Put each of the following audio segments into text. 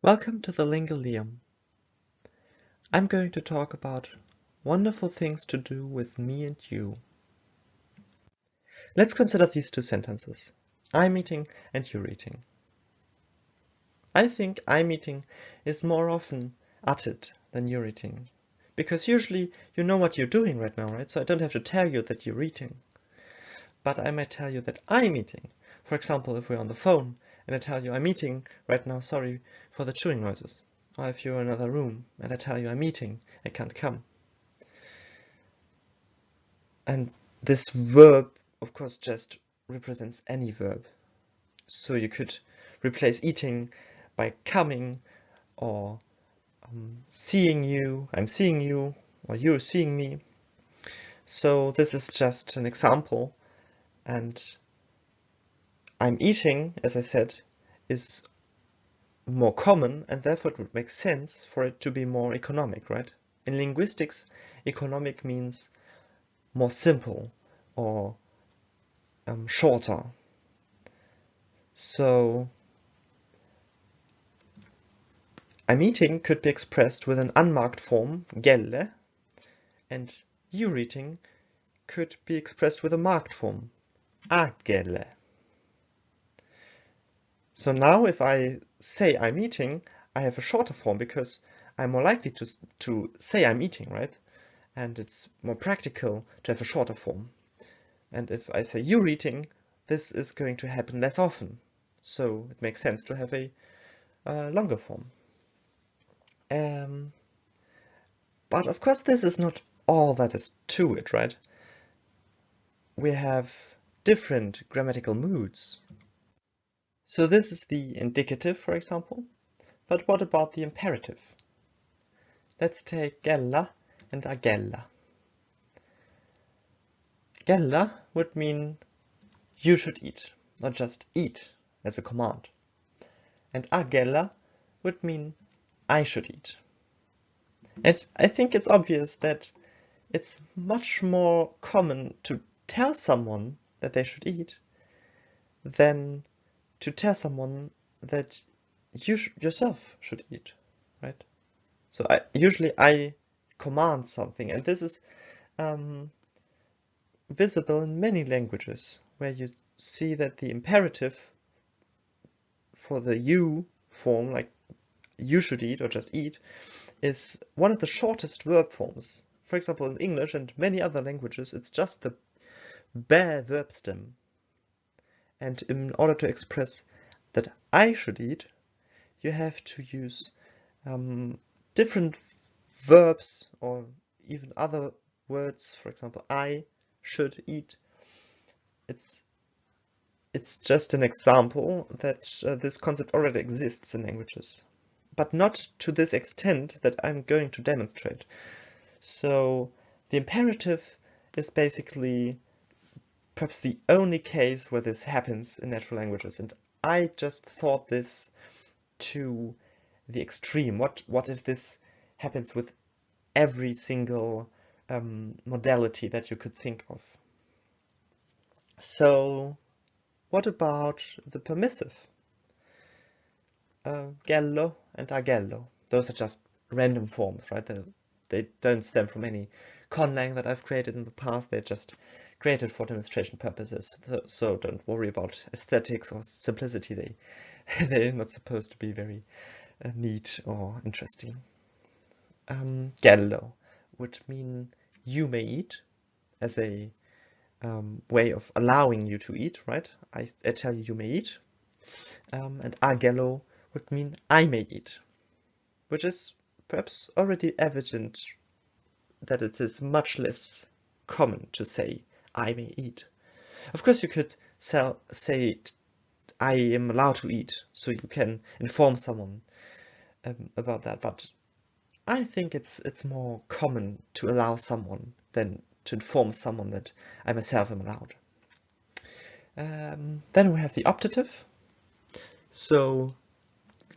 Welcome to the Linguleum. I'm going to talk about wonderful things to do with me and you. Let's consider these two sentences. I'm eating and you're eating. I think I'm eating is more often uttered than you're eating. Because usually you know what you're doing right now, right? So I don't have to tell you that you're eating. But I might tell you that I'm eating. For example, if we're on the phone and I tell you I'm eating right now, sorry for the chewing noises. Or if you're in another room and I tell you I'm eating, I can't come. And this verb, of course, just represents any verb. So you could replace eating by coming, or seeing you, I'm seeing you, or you're seeing me. So this is just an example, and I'm eating, as I said, is more common, and therefore it would make sense for it to be more economic, right? In linguistics, economic means more simple or shorter. So I'm eating could be expressed with an unmarked form, gelle, and you're eating could be expressed with a marked form, agelle. So now if I say I'm eating, I have a shorter form because I'm more likely to say I'm eating, right? And it's more practical to have a shorter form. And if I say you're eating, this is going to happen less often. So it makes sense to have a longer form. But of course this is not all that is to it, right? We have different grammatical moods. So this is the indicative, for example. But what about the imperative? Let's take gella and agella. Gella would mean you should eat, not just eat as a command. And agella would mean I should eat. And I think it's obvious that it's much more common to tell someone that they should eat than to tell someone that you yourself should eat, right? So usually I command something, and this is visible in many languages, where you see that the imperative for the you form, like you should eat or just eat, is one of the shortest verb forms. For example, in English and many other languages, it's just the bare verb stem. And in order to express that I should eat, you have to use different verbs or even other words. For example, I should eat. It's just an example that this concept already exists in languages, but not to this extent that I'm going to demonstrate. So the imperative is basically perhaps the only case where this happens in natural languages, and I just thought this to the extreme. What if this happens with every single modality that you could think of? So what about the permissive? Gello and agello. Those are just random forms, right? They don't stem from any conlang that I've created in the past. They're just created for demonstration purposes. So don't worry about aesthetics or simplicity. They're not supposed to be very neat or interesting. Gello would mean you may eat as a way of allowing you to eat, right? I tell you may eat. And agello would mean I may eat, which is perhaps already evident that it is much less common to say I may eat. Of course, you could say I am allowed to eat, so you can inform someone about that, but I think it's more common to allow someone than to inform someone that I myself am allowed. Then we have the optative. So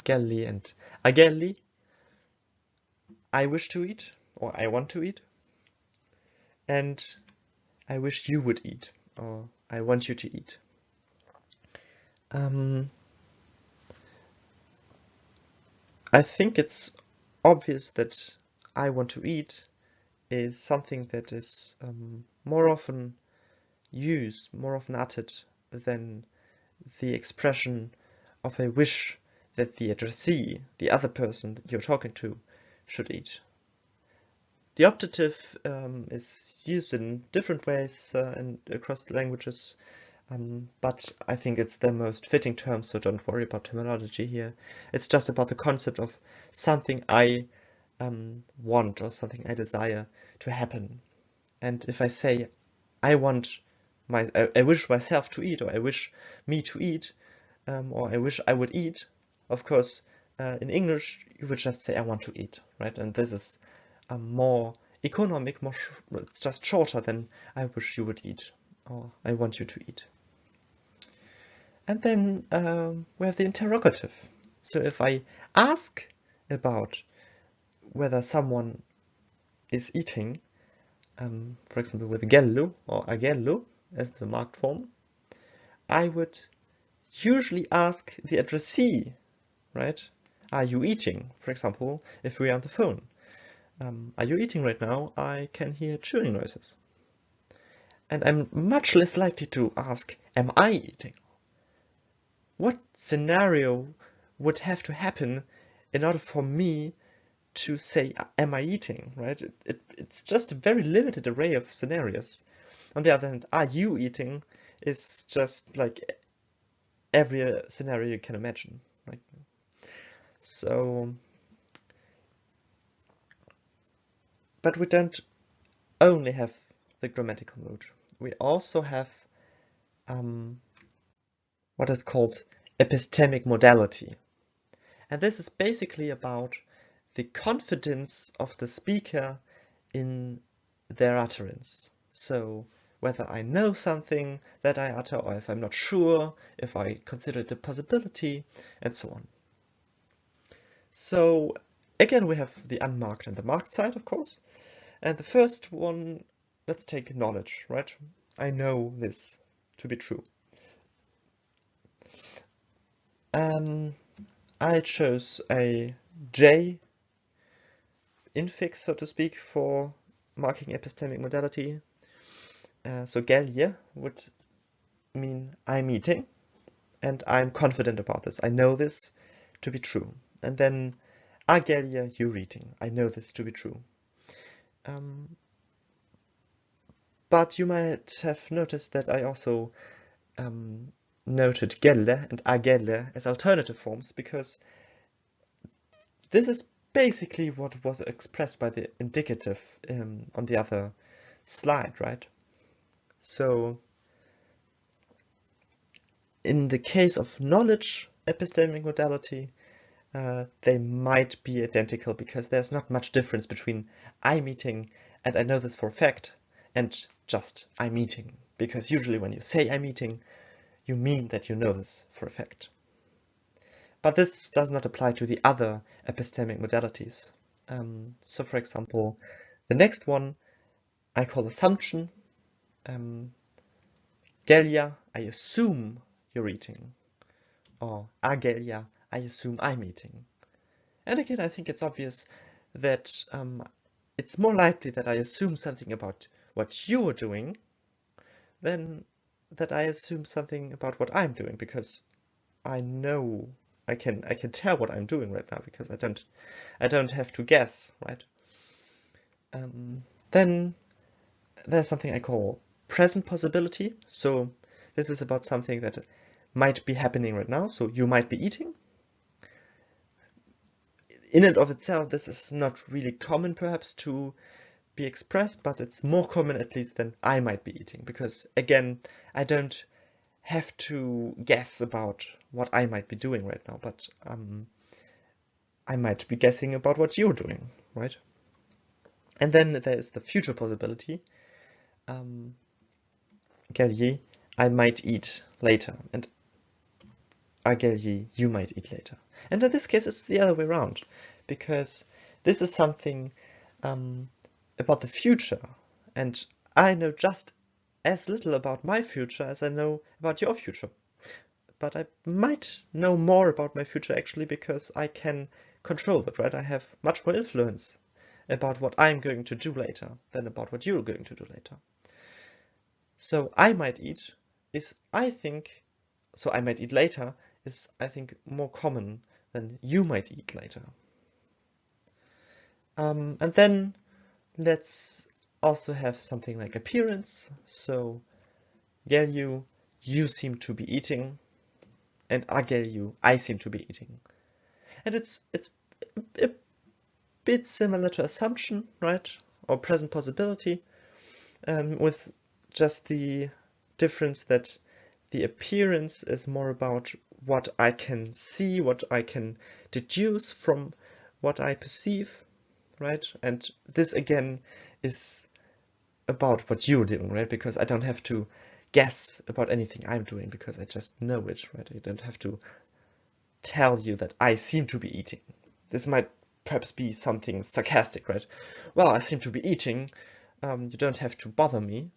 gelli and agelli. I wish to eat, or I want to eat. And I wish you would eat, or I want you to eat. I think it's obvious that I want to eat is something that is more often used, more often uttered than the expression of a wish that the addressee, the other person that you're talking to, should eat. The optative is used in different ways and across the languages, but I think it's the most fitting term, so don't worry about terminology here. It's just about the concept of something I want or something I desire to happen. And if I say I want I wish myself to eat, or I wish me to eat, or I wish I would eat, of course, in English you would just say I want to eat, right? And this is more economic, it's just shorter than I wish you would eat, or I want you to eat. And then we have the interrogative. So if I ask about whether someone is eating, for example with gello or agello as the marked form, I would usually ask the addressee, right? Are you eating? For example, if we're on the phone. Are you eating right now? I can hear chewing noises. And I'm much less likely to ask, am I eating? What scenario would have to happen in order for me to say, am I eating, right? It's just a very limited array of scenarios. On the other hand, are you eating is just like every scenario you can imagine, right? So, but we don't only have the grammatical mood. We also have what is called epistemic modality. And this is basically about the confidence of the speaker in their utterance. So whether I know something that I utter, or if I'm not sure, if I consider it a possibility, and so on. So again, we have the unmarked and the marked side, of course. And the first one, let's take knowledge, right? I know this to be true. I chose a J infix, so to speak, for marking epistemic modality. So gelje would mean I'm eating, and I'm confident about this. I know this to be true. And then agelje, you're eating. I know this to be true. But you might have noticed that I also noted gelle and agelle as alternative forms, because this is basically what was expressed by the indicative on the other slide, right? So in the case of knowledge epistemic modality, they might be identical, because there's not much difference between I'm eating and I know this for a fact and just I'm eating, because usually when you say I'm eating, you mean that you know this for a fact. But this does not apply to the other epistemic modalities. So for example, the next one I call assumption. Gelia, I assume you're eating. Or agelia, I assume I'm eating. And again, I think it's obvious that it's more likely that I assume something about what you are doing than that I assume something about what I'm doing, because I know I can tell what I'm doing right now, because I don't have to guess, right? Then there's something I call present possibility. So this is about something that might be happening right now. So you might be eating. In and of itself, this is not really common perhaps to be expressed, but it's more common at least than I might be eating, because again, I don't have to guess about what I might be doing right now, but I might be guessing about what you're doing, right? And then there is the future possibility. Gallier, I might eat later, and Gallier, you might eat later. And in this case, it's the other way around, because this is something about the future, and I know just as little about my future as I know about your future. But I might know more about my future actually, because I can control it, right? I have much more influence about what I'm going to do later than about what you're going to do later. So I might eat is, I think, so I might eat later is, I think, more common than you might eat later. And then let's also have something like appearance. So Gelyu, you seem to be eating, and Agelyu, I seem to be eating. And it's a bit similar to assumption, right? Or present possibility, with just the difference that the appearance is more about what I can see, what I can deduce from what I perceive, right? And this again is about what you're doing, right? Because I don't have to guess about anything I'm doing because I just know it, right? I don't have to tell you that I seem to be eating. This might perhaps be something sarcastic, right? Well, I seem to be eating. You don't have to bother me,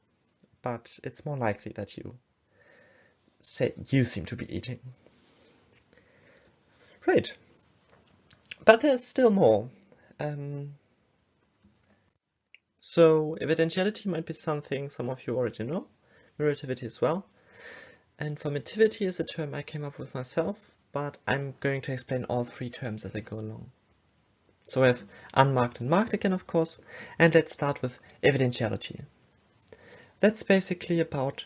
but it's more likely that you say you seem to be eating. Right. But there's still more. So evidentiality might be something some of you already know, Mirativity as well. Informativity is a term I came up with myself, but I'm going to explain all three terms as I go along. So we have unmarked and marked again, of course, and let's start with evidentiality. That's basically about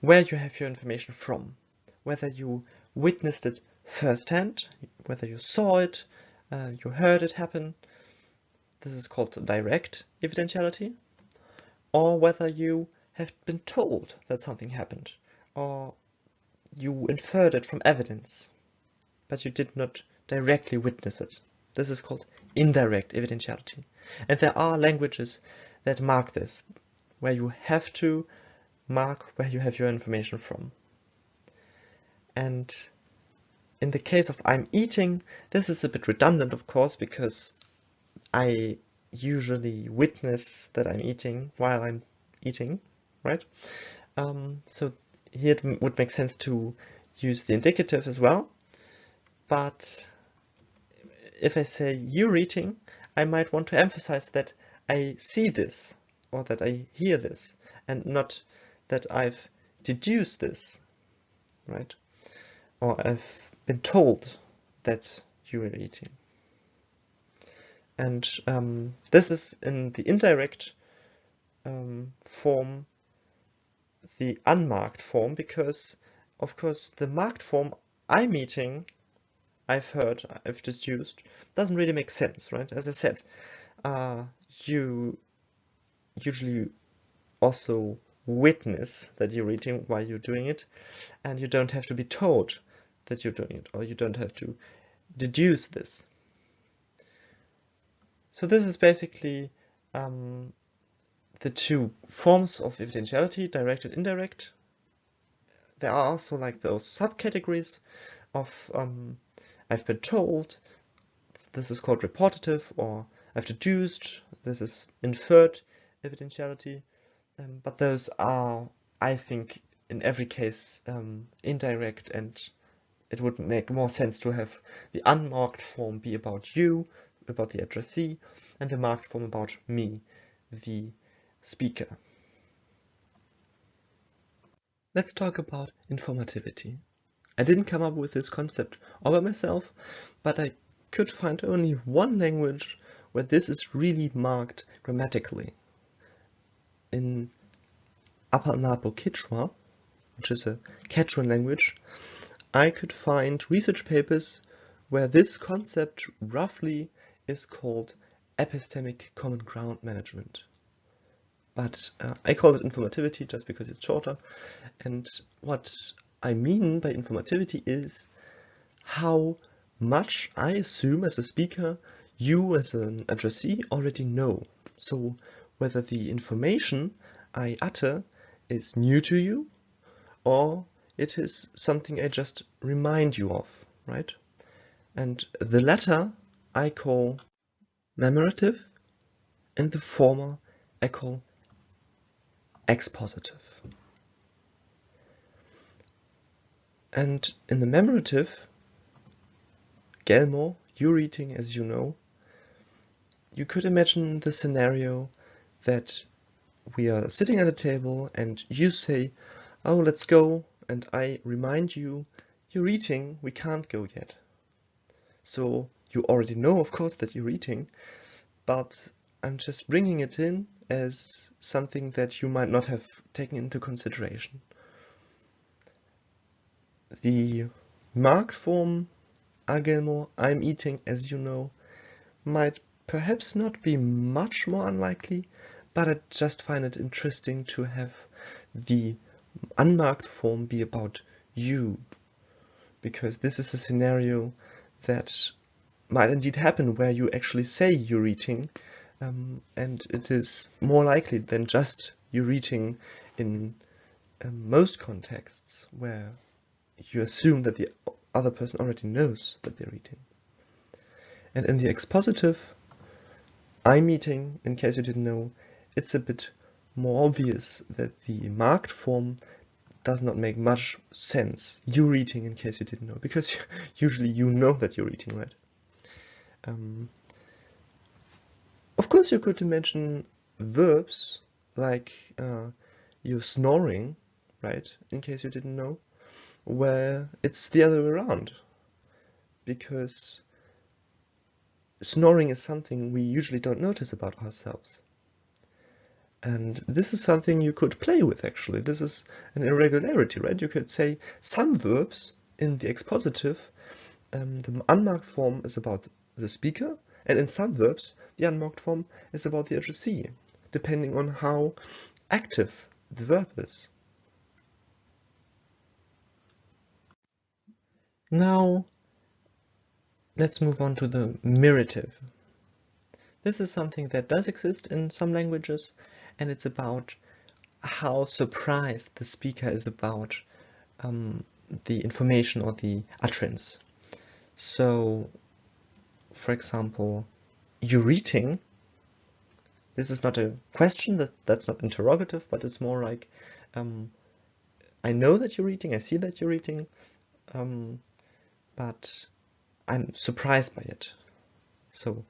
where you have your information from, whether you witnessed it firsthand, whether you saw it, you heard it happen. This is called direct evidentiality, or whether you have been told that something happened, or you inferred it from evidence, but you did not directly witness it. This is called indirect evidentiality. And there are languages that mark this, where you have to mark where you have your information from. And in the case of I'm eating, this is a bit redundant, of course, because I usually witness that I'm eating while I'm eating, right? So here it would make sense to use the indicative as well. But if I say you're eating, I might want to emphasize that I see this or that I hear this and not that I've deduced this, right? Or I've been told that you are eating. And this is in the indirect form, the unmarked form, because of course the marked form, I'm eating, I've heard, I've deduced, doesn't really make sense, right? As I said, you usually also witness that you're eating while you're doing it, and you don't have to be told that you're doing it, or you don't have to deduce this. So this is basically the two forms of evidentiality, direct and indirect. There are also like those subcategories of I've been told, this is called reportative, or I've deduced, this is inferred evidentiality. But those are, I think, in every case indirect, and it would make more sense to have the unmarked form be about you, about the addressee, and the marked form about me, the speaker. Let's talk about informativity. I didn't come up with this concept all by myself, but I could find only one language where this is really marked grammatically. In Upper Napo Quechua, which is a Quechuan language, I could find research papers where this concept roughly is called epistemic common ground management. But I call it informativity just because it's shorter. And what I mean by informativity is how much I assume as a speaker you as an addressee already know. So whether the information I utter is new to you or it is something I just remind you of, right? And the latter I call memorative and the former I call expositive. And in the memorative, Gelmo, you're eating as you know, you could imagine the scenario that we are sitting at a table and you say, oh, let's go, and I remind you, you're eating, we can't go yet. So you already know, of course, that you're eating, but I'm just bringing it in as something that you might not have taken into consideration. The marked form, Agelmo, I'm eating as you know, might perhaps not be much more unlikely, but I just find it interesting to have the unmarked form be about you, because this is a scenario that might indeed happen where you actually say you're eating, and it is more likely than just you're eating in most contexts where you assume that the other person already knows that they're eating. And in the expositive, I'm eating, in case you didn't know, it's a bit more obvious that the marked form does not make much sense. You're eating, in case you didn't know, because usually you know that you're eating, right? Of course, you could imagine verbs like you're snoring, right? In case you didn't know, where it's the other way around, because snoring is something we usually don't notice about ourselves. And this is something you could play with, actually. This is an irregularity, right? You could say some verbs in the expositive, the unmarked form is about the speaker, and in some verbs, the unmarked form is about the addressee, depending on how active the verb is. Now, let's move on to the mirative. This is something that does exist in some languages, and it's about how surprised the speaker is about the information or the utterance. So, for example, you're eating. This is not a question, that's not interrogative, but it's more like, I know that you're eating, I see that you're eating, but I'm surprised by it. So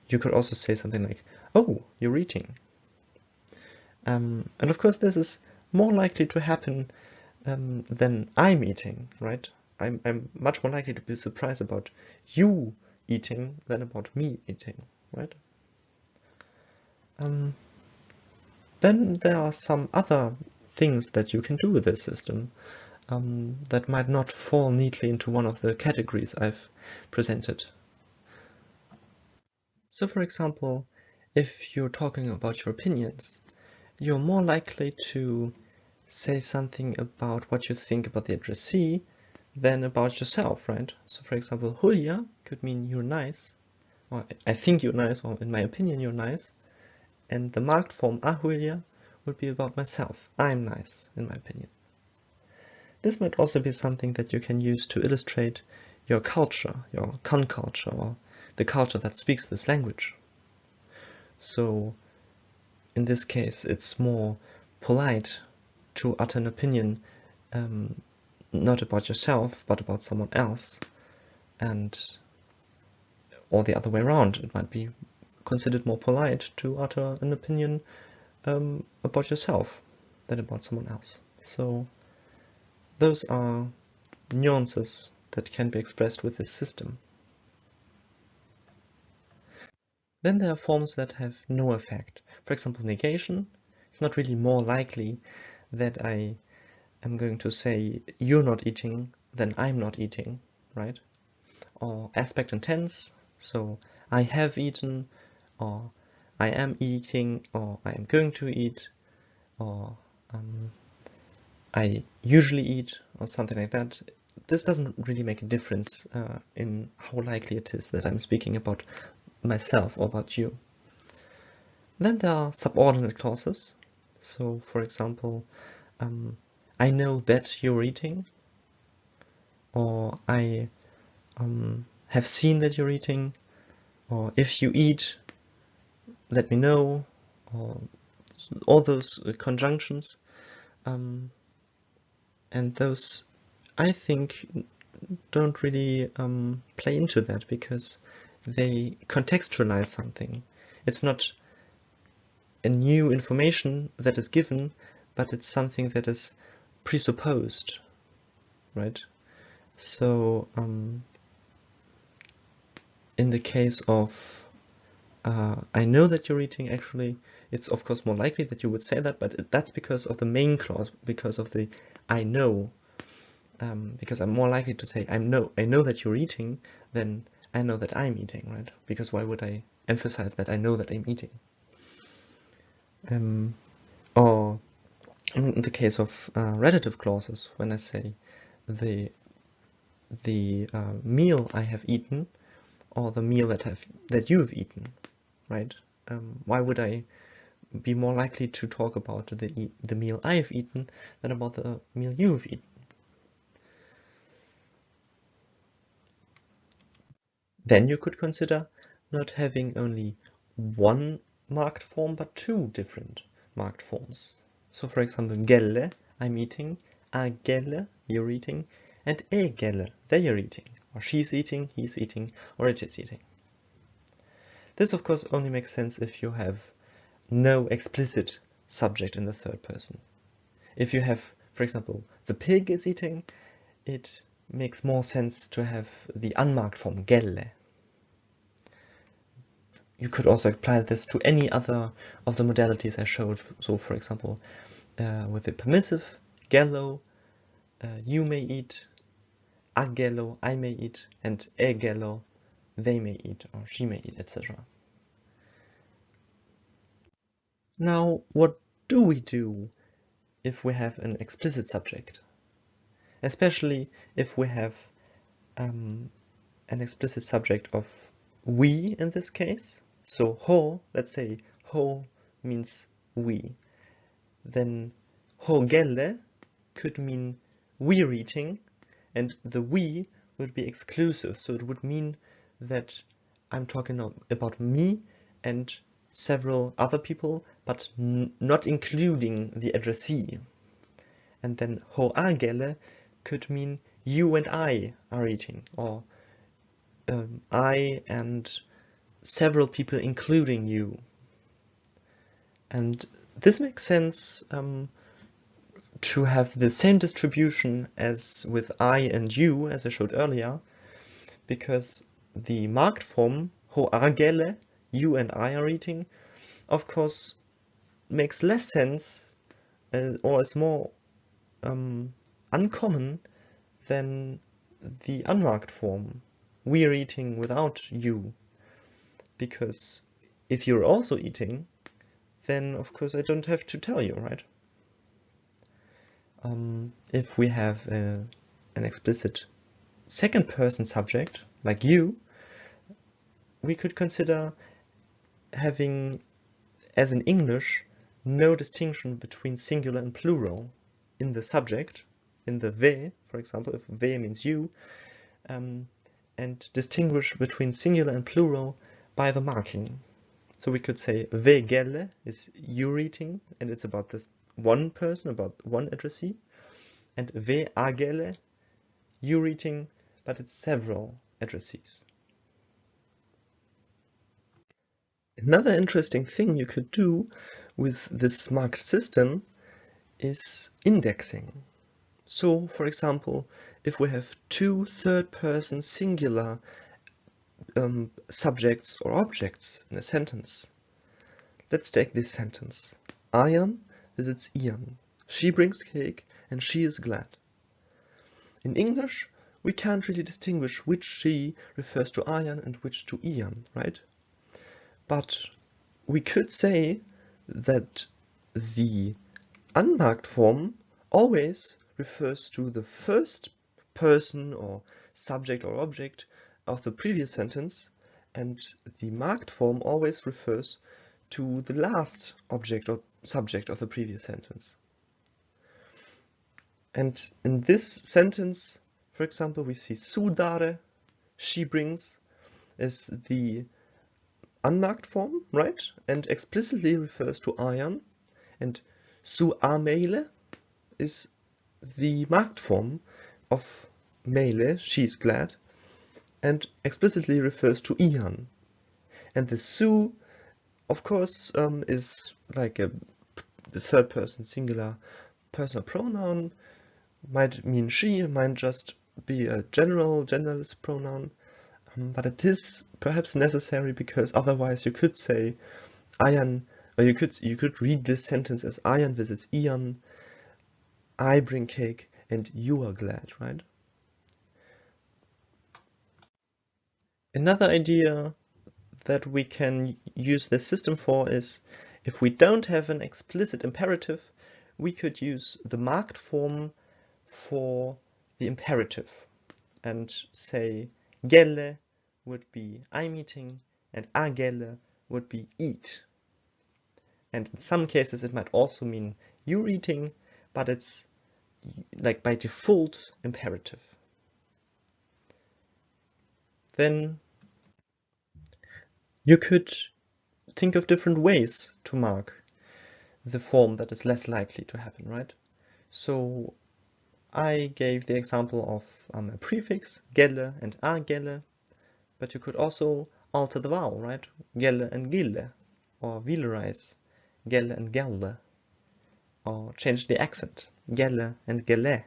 you could also say something like, oh, you're eating. And of course, this is more likely to happen than I'm eating, right? I'm much more likely to be surprised about you eating than about me eating, right? Then there are some other things that you can do with this system that might not fall neatly into one of the categories I've presented. So for example, if you're talking about your opinions, you're more likely to say something about what you think about the addressee than about yourself, right? So for example, Julia could mean you're nice, or I think you're nice, or in my opinion you're nice, and the marked form Julia would be about myself. I'm nice, in my opinion. This might also be something that you can use to illustrate your culture, your conculture, or the culture that speaks this language. So in this case, it's more polite to utter an opinion not about yourself, but about someone else, or the other way around. It might be considered more polite to utter an opinion about yourself than about someone else. So those are nuances that can be expressed with this system. Then there are forms that have no effect. For example, negation. It's not really more likely that I am going to say you're not eating than I'm not eating, right? Or aspect and tense. So I have eaten, or I am eating, or I am going to eat, or I usually eat, or something like that. This doesn't really make a difference in how likely it is that I'm speaking about myself or about you. Then there are subordinate clauses. So, for example, I know that you're eating, or I have seen that you're eating, or if you eat, let me know, or all those conjunctions. And those, I think, don't really play into that because they contextualize something. It's not a new information that is given, but it's something that is presupposed, right? So in the case of I know that you're eating, actually, it's of course more likely that you would say that, but that's because of the main clause, because of the I know. Because I'm more likely to say I know that you're eating than I know that I'm eating, right? Because why would I emphasize that I know that I'm eating? Or in the case of relative clauses, when I say the meal I have eaten, or the meal that you've eaten, right? Why would I be more likely to talk about the meal I've eaten than about the meal you've eaten? Then you could consider not having only one marked form, but two different marked forms. So for example, gelle, I'm eating, a gelle, you're eating, and e gelle, they are eating, or she's eating, he's eating, or it is eating. This of course only makes sense if you have no explicit subject in the third person. If you have, for example, the pig is eating, it makes more sense to have the unmarked form gelle. You could also apply this to any other of the modalities I showed. So for example, with the permissive, gello, you may eat, a gello, I may eat, and e gello, they may eat, or she may eat, etc. Now, what do we do if we have an explicit subject? Especially if we have an explicit subject of we in this case. So ho, let's say ho means we. Then ho gelle could mean we're eating, and the we would be exclusive. So it would mean that I'm talking about me and several other people, but not including the addressee. And then ho a gelle could mean you and I are eating, or I and several people including you. And this makes sense to have the same distribution as with I and you, as I showed earlier, because the marked form, ho a gelle, you and I are eating, of course, makes less sense or is more uncommon than the unmarked form, we're eating without you. Because if you're also eating, then of course I don't have to tell you, right? If we have an explicit second person subject, like you, we could consider having, as in English, no distinction between singular and plural in the subject, in the we, for example, if we means you, and distinguish between singular and plural by the marking. So we could say we gelle is you eating, and it's about this one person, about one addressee, and we a gelle, you eating, but it's several addressees. Another interesting thing you could do with this marked system is indexing. So, for example, if we have two third-person singular subjects or objects in a sentence, let's take this sentence. Ayan visits Ian. She brings cake and she is glad. In English, we can't really distinguish which she refers to Ayan and which to Ian, right? But we could say that the unmarked form always refers to the first person or subject or object of the previous sentence, and the marked form always refers to the last object or subject of the previous sentence. And in this sentence, for example, we see sudare, she brings, is the unmarked form, right? And explicitly refers to Ayan. And su ameile is the marked form of mele, she's glad, and explicitly refers to Ian. And the su, of course, is like the third person singular personal pronoun, might mean she, might just be a genderless pronoun, but it is perhaps necessary because otherwise you could say Ian, or you could read this sentence as Ian visits Ian, I bring cake, and you are glad, right? Another idea that we can use this system for is, if we don't have an explicit imperative, we could use the marked form for the imperative and say gelle would be I'm eating and agelle would be eat. And in some cases it might also mean you're eating, but it's like by default imperative. Then you could think of different ways to mark the form that is less likely to happen, right? So I gave the example of a prefix, gelle and agelle, but you could also alter the vowel, right? Gelle and gille, or veularize gelle and gelle, or change the accent, gelle and gelle.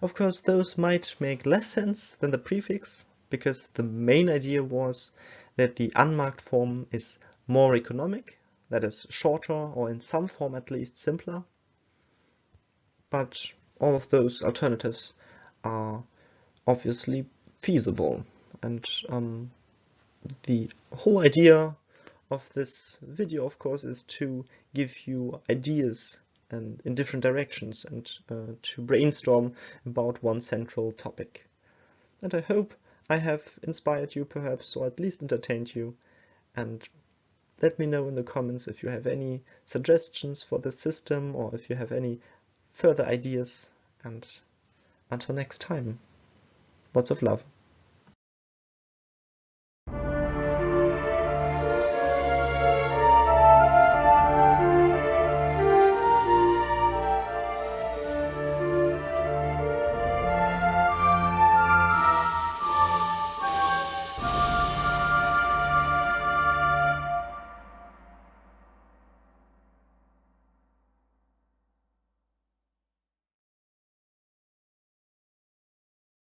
Of course, those might make less sense than the prefix, because the main idea was that the unmarked form is more economic, that is shorter, or in some form at least simpler. But all of those alternatives are obviously feasible. And the whole idea of this video, of course, is to give you ideas and in different directions and to brainstorm about one central topic. And I hope I have inspired you perhaps, or at least entertained you. And let me know in the comments if you have any suggestions for the system or if you have any further ideas. And until next time, lots of love.